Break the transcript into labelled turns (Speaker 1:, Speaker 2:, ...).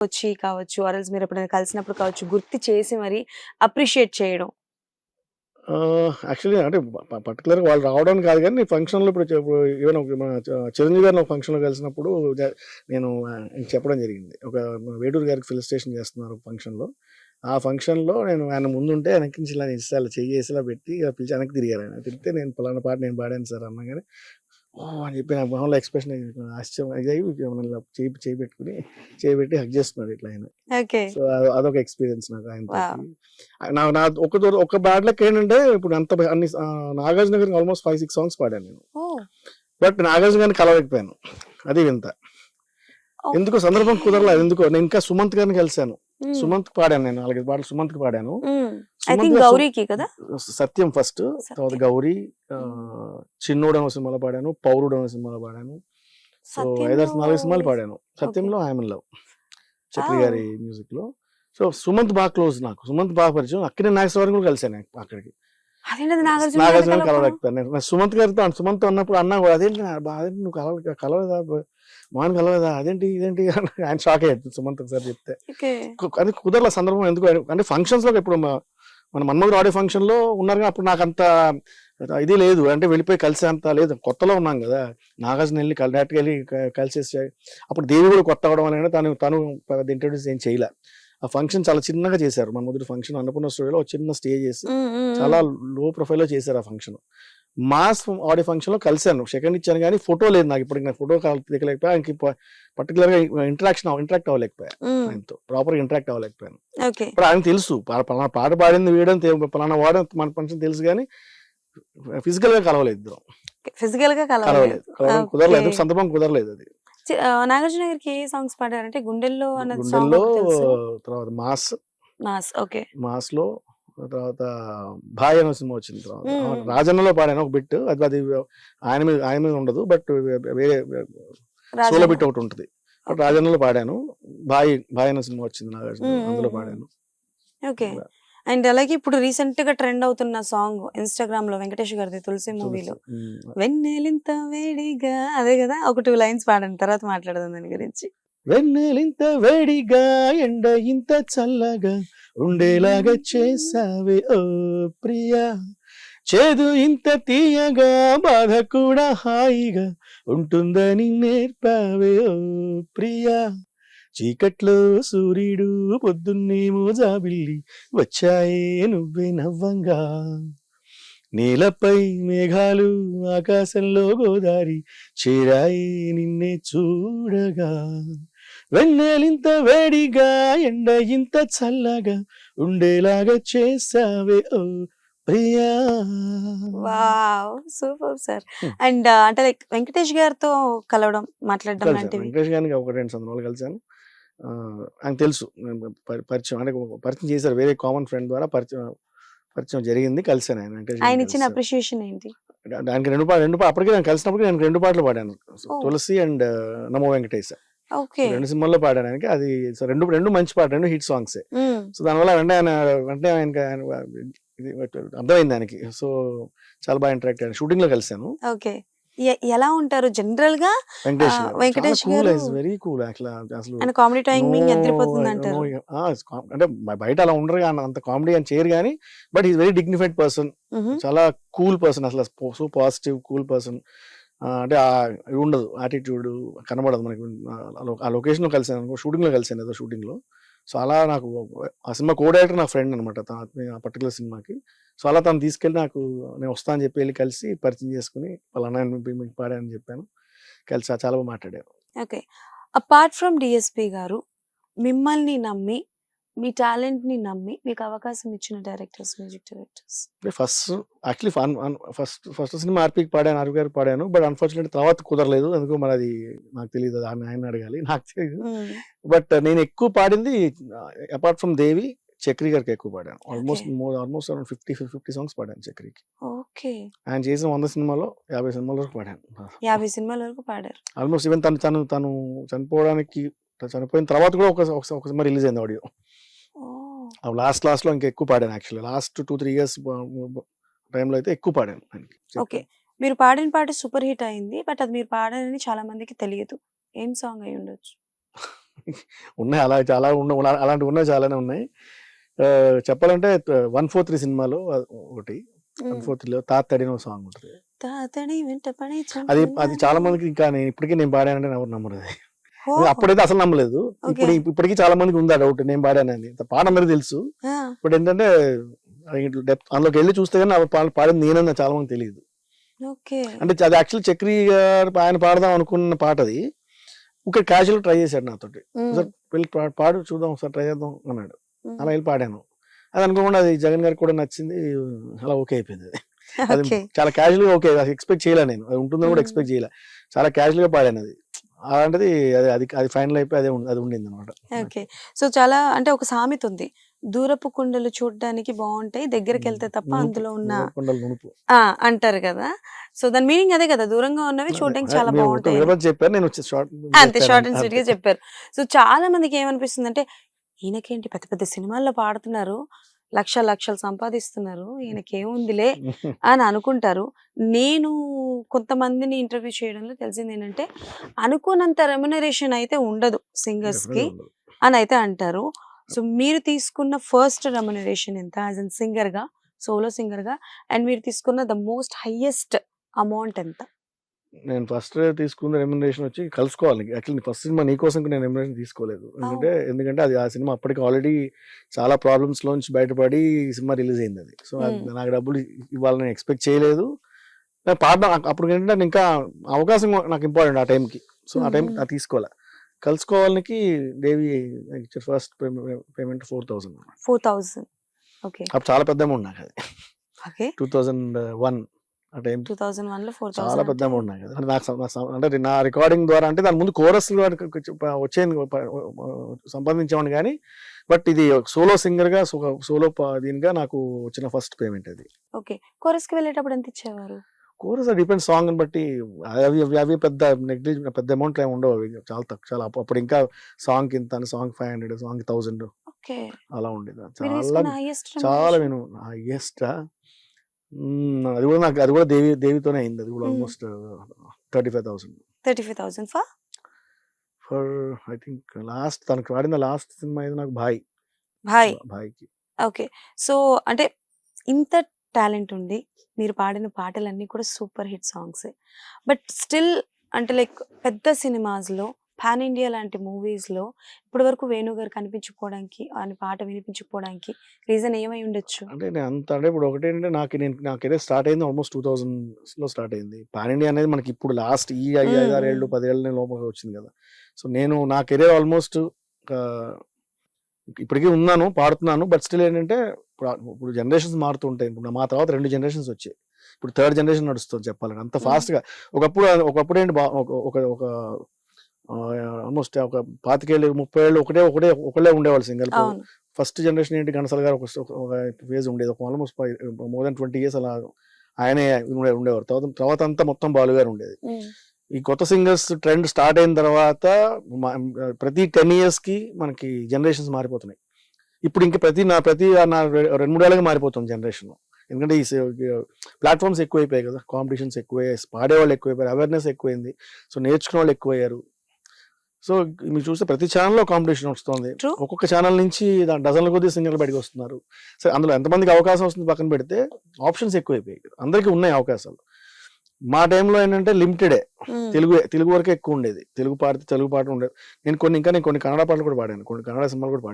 Speaker 1: వచ్చి కావచ్చు, or else మీరు ఎప్పుడైనా కలిసినప్పుడు కావచ్చు, గుర్తు చేసి మరి అప్రిషియేట్ చేయడం?
Speaker 2: యాక్చువల్లీ అంటే పర్టికులర్‌గా వాళ్ళు రావడానికి కాదు గానీ, ఫంక్షన్‌లో ఇప్పుడు ఈవెన్ మన చిరంజీవి గారిని ఒక ఫంక్షన్‌లో కలిసినప్పుడు నేను చెప్పడం జరిగింది. ఒక వేటూరు గారికి ఫెలిసిటేషన్ చేస్తున్నారు ఒక ఫంక్షన్‌లో. ఆ ఫంక్షన్‌లో నేను ఆయన ముందుంటే వెనక నుంచి ఇలా ఇస్తాలు చెయ్యేసి ఇలా పెట్టి పిలిచి వెనక్కి తిరిగారు ఆయన. తిరిగితే నేను పలానా పాట నేను పాడాను సార్ అనంగానే ఓహ్! అని చెప్పి నా మొహంలో ఎక్స్‌ప్రెషన్ ఆశ్చర్యం ఇదయ్యి ఇలా చేయి పెట్టుకొని పెట్టి హగ్ చేస్తున్నాడు ఇట్లా ఆయన.
Speaker 1: ఓకే.
Speaker 2: సో, అదొక ఎక్స్‌పీరియన్స్ నాకు
Speaker 1: వావ్!
Speaker 2: ఆయనతోటి. నా నా ఒక బ్యాడ్ లక్ ఏంటంటే ఇప్పుడు అన్ని 'నాగార్జున' గారికి ఆల్మోస్ట్ 5, 6 సాంగ్స్ పాడాను నేను.
Speaker 1: ఓహ్!
Speaker 2: బట్ 'నాగార్జున' గారిని కలవలేకపోయాను. అది వింత. ఎందుకో సందర్భం కుదరలేదు ఎందుకో. నేను ఇంకా 'సుమంత్' గారిని కలిసాను.
Speaker 1: హ్మ్.
Speaker 2: 'సుమంత్'కి పాడాను నేను 4, 5 పాటలు 'సుమంత్'కి పాడాను.
Speaker 1: హ్మ్. ఐ
Speaker 2: 'సుమంత్'
Speaker 1: థింక్
Speaker 2: గారు
Speaker 1: 'గౌరీకి' కదా?
Speaker 2: 'సత్యం' ఫస్ట్, తర్వాత
Speaker 1: సత్యం.
Speaker 2: 'గౌరీ', 'చిన్నోడు' అనే సినిమాలో పాడాను, 'పౌరుడు' అనే సినిమాలో పాడాను. సో, 5, 6, 4 సినిమాలు పాడాను.
Speaker 1: ఓకే.
Speaker 2: 'సత్యంలో' 'I'm in love' Chakri
Speaker 1: wow!
Speaker 2: గారి మ్యూజిక్‌లో. సో, 'సుమంత్' బాగా క్లోజ్ నాకు. 'సుమంత్' బాగా పరిచయం. అక్కినేని నాగేశ్వరరావుని కూడా కలిసాను నేను అక్కడికి.
Speaker 1: అదేంటది నాగార్జున గారిని
Speaker 2: నాగార్జునని
Speaker 1: కలవకపోవడం?
Speaker 2: కలవలేకపోయాను నేను. 'సుమంత్' గారితో 'సుమంత్' అన్నప్పుడు అన్నా కూడా అదేంటి అదేంటి నువ్వు కలవలేదా మోహన్ కలవలేదా అదేంటి ఇదేంటి ఆయన షాక్ అయ్యాడు 'సుమంత్' ఒకసారి చెప్తే.
Speaker 1: ఓకే.
Speaker 2: అది కుదరల సందర్భం ఎందుకు అంటే ఫంక్షన్స్‌లో ఇప్పుడు మన 'మన్మధుడు' ఆడియో ఫంక్షన్‌లో ఉన్నారు అప్పుడు నాకంత ఇది లేదు. అంటే వెళ్ళిపోయి కలిసే అంత లేదు. కొత్తలో ఉన్నాం కదా! నాగార్జున వెళ్ళి డైరెక్ట్‌గా వెళ్ళి కలిసేసి అప్పుడు దేవి కూడా కొత్త అవ్వడం వల్ల తను ఇంట్రొడ్యూస్ ఏం చేయలే. ఆ ఫంక్షన్ చాలా చిన్నగా చేశారు. 'మన్మధుడు' ఫంక్షన్ అన్నపూర్ణ స్టూడియోలో ఒక చిన్న స్టేజ్ చేసి చాలా లో ప్రొఫైల్‌లో చేశారు ఆ ఫంక్షన్. మాస్ ఆడియో ఫంక్షన్‌లో కలిసాను. సెకండ్ ఇచ్చాను గానీ ఫోటో లేదు నాకు. ఇప్పటికి నాకు ఫోటో దిగలేకపోయా. ఆయనకి పర్టికులర్‌గా ఇంటరాక్ట్ అవ్వలేకపోయా. ఆయనతో ప్రాపర్‌గా ఇంటరాక్ట్ అవ్వలేకపోయాను.
Speaker 1: ఓకే.
Speaker 2: ఇప్పుడు ఆయనకు తెలుసు పలానా పాట పాడింది వీడని పలానా వాడు మన ఫంక్షన్ తెలుసు గానీ ఫిజికల్‌గా కలవలేదు ఇద్దరం.
Speaker 1: ఫిజికల్‌గా
Speaker 2: కలవలేదు. కలవడం
Speaker 1: ఓకే.
Speaker 2: కుదరలేదు. సందర్భం కుదరలేదు అది.
Speaker 1: నాగార్జున గారికి ఏ సాంగ్స్ పాడారంటే 'గుండెల్లో' అన్న సాంగ్
Speaker 2: 'గుండెల్లో'
Speaker 1: ఒకటి తెలుసు.
Speaker 2: తర్వాత 'మాస్'
Speaker 1: ఓకే.
Speaker 2: 'మాస్‌లో' తర్వాత 'భాయ్' అనే సినిమా వచ్చింది తర్వాత.
Speaker 1: హ్మ్.
Speaker 2: 'రాజన్నలో' పాడాను ఒక బిట్. అది ఆయన మీద ఉండదు. బట్ వేరే సోలో
Speaker 1: రాజన్న.
Speaker 2: బిట్ ఒకటి ఉంటది. But
Speaker 1: okay.
Speaker 2: 'రాజన్నలో' పాడాను. 'భాయ్' అనే సినిమా వచ్చింది నాగార్జున అందులో పాడాను.
Speaker 1: ఓకే. అండ్ అలాగే ఇప్పుడు రీసెంట్‌గా ట్రెండ్ అవుతున్న సాంగ్ ఇన్‌స్టాగ్రామ్‌లో వెంకటేష్ గారిది 'తులసి' మూవీలో 'వెన్నెలింత వేడిగా' అదే కదా! ఒక 2 లైన్స్ పాడండి. తర్వాత మాట్లాడదాం దాని గురించి.
Speaker 2: వెన్నెలింత వేడిగా ఎండ ఇంత చల్లగా ఉండేలాగా చేసావే ఓ ప్రియా, చేదు ఇంత తీయగా బాధ కూడా హాయిగా ఉంటుందని నేర్పావే ఓ ప్రియా, చీకట్లో సూర్యుడు పొద్దున్నేమో జాబిల్లి వచ్చాయే నువ్వే నవ్వంగా, నేలపై మేఘాలు ఆకాశంలో గోదారి చేరాయే నిన్నే చూడగా, వెన్నెలింత వేడిగా ఎండ ఇంత చల్లగా ఉండేలాగా చేసావే ఓ ప్రియా.
Speaker 1: వావ్! Super sir. అండ్ అంటే లైక్ వెంకటేష్ గారితో కలవడం, మాట్లాడడం
Speaker 2: కలిసాను
Speaker 1: లాంటివి?
Speaker 2: వెంకటేష్ గారికి 1, 2 సందర్భాలు కలిసాను. ఆయనకు తెలుసు పరిచయం అంటే పరిచయం చేశారు. వేరే కామన్ ఫ్రెండ్ ద్వారా పరిచయం జరిగింది. కలిసాను ఆయన వెంకటేష్
Speaker 1: ఆయన
Speaker 2: గారిని
Speaker 1: ఇచ్చిన
Speaker 2: కలిసాను.
Speaker 1: అప్రిషియేషన్ ఏంటి?
Speaker 2: దానికి 2 పాటలు అప్పటికే నేను కలిసినప్పుడు నేను 2 పాటలు పాడాను.
Speaker 1: ఓహ్!
Speaker 2: 'తులసి' అండ్ 'నమో వెంకటేశ'
Speaker 1: ఓకే.
Speaker 2: 2 సినిమాల్లో పాడాను ఆయనకి. అది సో 2 మంచి పాటలు, 2 హిట్ సాంగ్సే. సో దానివల్ల వెంటనే ఆయనకి ఇది అర్థమైంది ఆయనకి. సో చాలా బాగా ఇంటరాక్ట్ అయ్యాను. షూటింగ్‌లో కలిసాను.
Speaker 1: ఓకే. ఎలా ఉంటారు జనరల్‌గా?
Speaker 2: వెంకటేష్ గారు. చాలా
Speaker 1: వెంకటేష్
Speaker 2: కూల్.
Speaker 1: గారు
Speaker 2: ఈస్ వెరీ కూల్ అసలు
Speaker 1: ఆయన కామెడీ
Speaker 2: నో
Speaker 1: టైమింగ్
Speaker 2: నో
Speaker 1: అదిరిపోతుందంటారు.
Speaker 2: అంటే బయట అలా ఉండరు గాని అంత కామెడీ అని చేయరు గానీ but is very dignified person.
Speaker 1: హుహు.
Speaker 2: చాలా కూల్ పర్సన్ అసలు సో పాజిటివ్ కూల్ పర్సన్. అంటే ఇది ఉండదు యాటిట్యూడ్ కనబడదు మనకి. ఆ లొకేషన్‌లో కలిసాను షూటింగ్‌లో కలిసాను ఏదో షూటింగ్‌లో. సో అలా నాకు ఆ సినిమా కో డైరెక్టర్ నా ఫ్రెండ్ అనమాట. ఆ పర్టికులర్ సినిమాకి. సో అలా తను తీసుకెళ్ళి నేను వస్తా అని చెప్పి వెళ్లి కలిసి పరిచయం చేసుకొని పలానా మీకు పాడానని చెప్పాను. కలిసి చాలా బాగా మాట్లాడారు.
Speaker 1: ఓకే. అపార్ట్ ఫ్రమ్ డీఎస్‌పీ గారు మిమ్మల్ని నమ్మి, మీ టాలెంట్‌ని నమ్మి మీకు అవకాశం ఇచ్చిన directors, music directors?
Speaker 2: First actually first సినిమా ఆర్‌పీకి పాడాను. ఆర్‌పీ గారికి పాడాను. బట్ అన్‌ఫార్చునేట్‌లీ తర్వాత కుదరలేదు. ఎందుకో మరి అది నాకు తెలీదు. అది ఆయన్ని అడగాలి. నాకు తెలీదు. బట్ నేను ఎక్కువ పాడింది అపార్ట్ ఫ్రమ్ దేవి, చక్రి గారికి ఎక్కువ పాడాను. ఆల్మోస్ట్ అరౌండ్ 50 సాంగ్స్ పాడాను చక్రికి.
Speaker 1: ఓకే.
Speaker 2: ఆయన చేసిన 100 సినిమాలో 50 సినిమాల వరకు పాడాను.
Speaker 1: 50 సినిమాల వరకు పాడారు.
Speaker 2: ఆల్మోస్ట్ ఈవెన్ తను చనిపోయిన తర్వాత కూడా ఒక సినిమా రిలీజ్ అయింది ఆడియో.
Speaker 1: ఓహ్!
Speaker 2: లాస్ట్‌లో ఇంకా ఎక్కువ పాడాను యాక్చువల్లీ. లాస్ట్ 2, 3 ఇయర్స్ టైంలో అయితే ఎక్కువ పాడాను ఆయనకి.
Speaker 1: ఓకే. మీరు పాడిన పాట సూపర్ హిట్ అయింది. బట్ అది మీరు పాడారని చాలా మందికి తెలియదు. ఏం సాంగ్ అయ్యుండొచ్చు?
Speaker 2: ఉన్నాయి అలా చాలా అలాంటివి ఉన్నాయి, చాలానే ఉన్నాయి. చెప్పాలంటే 143 సినిమాలో ఒకటి, 143లో తాతడిన సాంగ్ ఉంటుంది.
Speaker 1: తాతడి వెంట పడి
Speaker 2: అది
Speaker 1: చంపుతున్నాడు.
Speaker 2: చాలా మందికి ఇంకా ఇప్పటికీ నేను పాడానంటే ఎవరు నమ్మరు అది.
Speaker 1: ఓ,
Speaker 2: అప్పుడైతే అసలు నమ్మలేదు.
Speaker 1: ఓకే.
Speaker 2: ఇప్పటికీ చాలా మందికి ఉంది ఆ డౌట్ నేను పాడానని. పాట అందరికి తెలుసు.
Speaker 1: ఆ,
Speaker 2: ఇప్పుడు ఏంటంటే డెప్త్ అందులోకి వెళ్ళి చూస్తే కానీ పాడింది నేనని చాలా మంది తెలియదు.
Speaker 1: ఓకే.
Speaker 2: అంటే అది యాక్చువల్లీ చక్రి గారు ఆయన పాడదాం అనుకున్న పాట అది. ఒక క్యాజువల్ ట్రై చేశాడు నాతోటి,
Speaker 1: ఉమ్,
Speaker 2: సార్ వెళ్ళి పాడు చూద్దాం ఒకసారి ట్రై చేద్దాం అన్నాడు.
Speaker 1: ఉమ్.
Speaker 2: అలా వెళ్ళి పాడాను. అది అనుకోకుండా అది జగన్ గారికి కూడా నచ్చింది. అలా ఓకే అయిపోయింది అది. అది
Speaker 1: ఓకే.
Speaker 2: చాలా క్యాజువల్ గా ఓకే, ఎక్స్పెక్ట్ చేయలే నేను అది ఉంటుందని కూడా
Speaker 1: ఉమ్.
Speaker 2: ఎక్స్పెక్ట్ చేయలే. చాలా క్యాజువల్ గా పాడాను అది. అలాంటిది అది ఫైనల్ అయిపోయి అది ఉండింది అనమాట.
Speaker 1: ఓకే. సో చాలా అంటే ఒక సామెత ఉంది, దూరపు కుండలు చూడడానికి బాగుంటాయి, దగ్గరికి వెళ్తే తప్ప అందులో ఉన్న
Speaker 2: కొండలు నునుపు.
Speaker 1: అంటారు కదా. సో దాని మీనింగ్ అదే కదా, దూరంగా ఉన్నవి చూడడానికి చాలా
Speaker 2: మీరు
Speaker 1: బాగుంటాయి.
Speaker 2: వివరించి చెప్పారు, నేను వచ్చి షార్ట్
Speaker 1: అంతే, షార్ట్ అండ్ స్వీట్ గా చెప్పారు. సో చాలా మందికి ఏమనిపిస్తుంది అంటే, ఈయనకేంటి పెద్ద పెద్ద సినిమాల్లో పాడుతున్నారు, లక్షలు సంపాదిస్తున్నారు, ఈయనకేముందిలే అని అనుకుంటారు. నేను కొంతమందిని ఇంటర్వ్యూ చేయడంలో తెలిసింది ఏంటంటే, అనుకున్నంత రెమ్యునరేషన్ అయితే ఉండదు సింగర్స్ కి అని అయితే అంటారు. సో మీరు తీసుకున్న ఫస్ట్ రెమ్యునరేషన్ ఎంత యాజ్ అన్ సింగర్ గా, సోలో సింగర్ గా, అండ్ మీరు తీసుకున్న ద మోస్ట్ హైయెస్ట్ అమౌంట్ ఎంత?
Speaker 2: నేను ఫస్ట్ తీసుకున్న రెమ్యునరేషన్ వచ్చి కలుసుకోవాలి. యాక్చువల్లీ ఫస్ట్ సినిమా నీకోసం నేను రెమ్యునరేషన్ తీసుకోలేదు. ఎందుకంటే అది ఆ సినిమా అప్పటికి ఆల్రెడీ చాలా ప్రాబ్లమ్స్ లోంచి బయటపడి ఈ సినిమా రిలీజ్ అయింది అది. సో నాకు డబ్బులు ఇవ్వాలని ఎక్స్పెక్ట్ చేయలేదు. నేను పాడడం అప్పుడు ఏంటంటే నేను ఇంకా అవకాశం నాకు ఇంపార్టెంట్ ఆ టైంకి. సో ఆ టైం అది తీసుకోవాలి. కలుసుకోవాలకి దేవి ఫస్ట్ పేమెంట్ 4,000.
Speaker 1: 4,000. ఓకే.
Speaker 2: అప్పుడు చాలా పెద్ద అమౌంట్ నాకు అది.
Speaker 1: ఓకే.
Speaker 2: 2001 ఆ టైం
Speaker 1: 2001 లో 4,000
Speaker 2: చాలా పెద్ద అమౌంట్ నాకు అది. అంటే అంటే నా రికార్డింగ్ ద్వారా, అంటే దాని ముందు కోరస్ వచ్చేది సంపాదించేవాడిని కానీ, బట్ ఇది సోలో సింగర్ గా సోలో దీనిగా నాకు వచ్చిన ఫస్ట్ పేమెంట్ అది.
Speaker 1: ఓకే. కోరస్ కి వెళ్ళేటప్పుడు ఎంత ఇచ్చేవారు?
Speaker 2: కోరస్ డిపెండ్ సాంగ్ బట్టి. అవి పెద్ద పెద్ద అమౌంట్ ఏమి ఉండవు. అవి చాలా తక్కువ. చాలా అప్పుడు ఇంకా సాంగ్ ఇంత, సాంగ్ 500, సాంగ్ 1000
Speaker 1: ఓకే.
Speaker 2: అలా ఉండేది.
Speaker 1: మీరు తీసుకున్న highest
Speaker 2: చాలా
Speaker 1: remuneration?
Speaker 2: నేను హైయెస్ట్ అది కూడా దేవితోనే అయింది. అది కూడా almost 35,000
Speaker 1: 35,000
Speaker 2: for I think last తనకు వాడిన లాస్ట్ సినిమా ఇది నాకు భాయ్కి.
Speaker 1: ఓకే. సో అంటే ఇంత టాలెంట్ ఉంది, మీరు పాడిన పాటలన్నీ కూడా super hit songs, but still అంటే లైక్ పెద్ద సినిమాస్ లో, పాన్ ఇండియా లాంటి మూవీస్ లో ఇప్పటి వరకు వేణు గారు కనిపించుకోవడానికి, ఆయన పాట వినిపించుకోవడానికి రీజన్ ఏమై ఉండొచ్చు?
Speaker 2: అంటే నేను అంత అంటే ఇప్పుడు ఒకటేంటే నా కెరీర్ స్టార్ట్ అయింది ఆల్మోస్ట్ 2000s లో స్టార్ట్ అయింది. పాన్ ఇండియా అనేది మనకి ఇప్పుడు లాస్ట్ ఈ 5-6 ఏళ్ళు 10 ఏళ్ళ లోపల వచ్చింది కదా. సో నేను నా కెరీర్ ఆల్మోస్ట్ ఇప్పటికీ ఉన్నాను, పాడుతున్నాను. బట్ స్టిల్ ఏంటంటే ఇప్పుడు జనరేషన్స్ మారుతుంటాయి. ఇప్పుడు మా తర్వాత 2 generations వచ్చాయి. ఇప్పుడు 3rd generation నడుస్తుంది చెప్పాలంటే. అంత ఫాస్ట్ గా ఒకప్పుడు ఏంటి ఒక ఆల్మోస్ట్ ఒక 25 ఏళ్ళు 30 ఏళ్ళు ఒకళ్ళే ఉండేవాళ్ళు సింగర్.
Speaker 1: అవును.
Speaker 2: ఫస్ట్ జనరేషన్ ఏంటి, ఘనసాల గారు ఒక ఫేజ్ ఉండేది. ఒక ఆల్మోస్ట్ మోర్ దాన్ 20 years అలా ఆయనే ఉండేవారు. తర్వాత అంతా మొత్తం బాలు గారు ఉండేది. ఈ కొత్త సింగర్స్ ట్రెండ్ స్టార్ట్ అయిన తర్వాత ప్రతి 10 years కి మనకి జనరేషన్స్ మారిపోతున్నాయి. ఇప్పుడు ఇంకా ప్రతి 2-3 ఏళ్ళకి మారిపోతుంది జనరేషన్. ఎందుకంటే ఈ ప్లాట్ఫామ్స్ ఎక్కువైపోయాయి కదా, కాంపిటీషన్స్ ఎక్కువయ్యాయి, పాడేవాళ్ళు ఎక్కువైపోయారు, అవేర్నెస్ ఎక్కువైంది. సో నేర్చుకునే వాళ్ళు ఎక్కువయ్యారు. సో మీరు చూస్తే ప్రతి ఛానల్లో కాంపిటీషన్ వస్తుంది.
Speaker 1: True.
Speaker 2: ఒక్కొక్క ఛానల్ నుంచి డజన్ల కొద్ది సింగర్లు బయటకు వస్తున్నారు. సరే అందులో ఎంతమందికి అవకాశం వస్తుంది పక్కన పెడితే, ఆప్షన్స్ ఎక్కువైపోయాయి. అందరికీ ఉన్నాయి అవకాశాలు. మా టైంలో ఏంటంటే లిమిటెడే. తెలుగు వరకే ఎక్కువ ఉండేది. తెలుగు పాట ఉండేది. నేను కొన్ని కన్నడ పాటలు కూడా పాడాను, కొన్ని కన్నడ సినిమాలు కూడా పాడాను.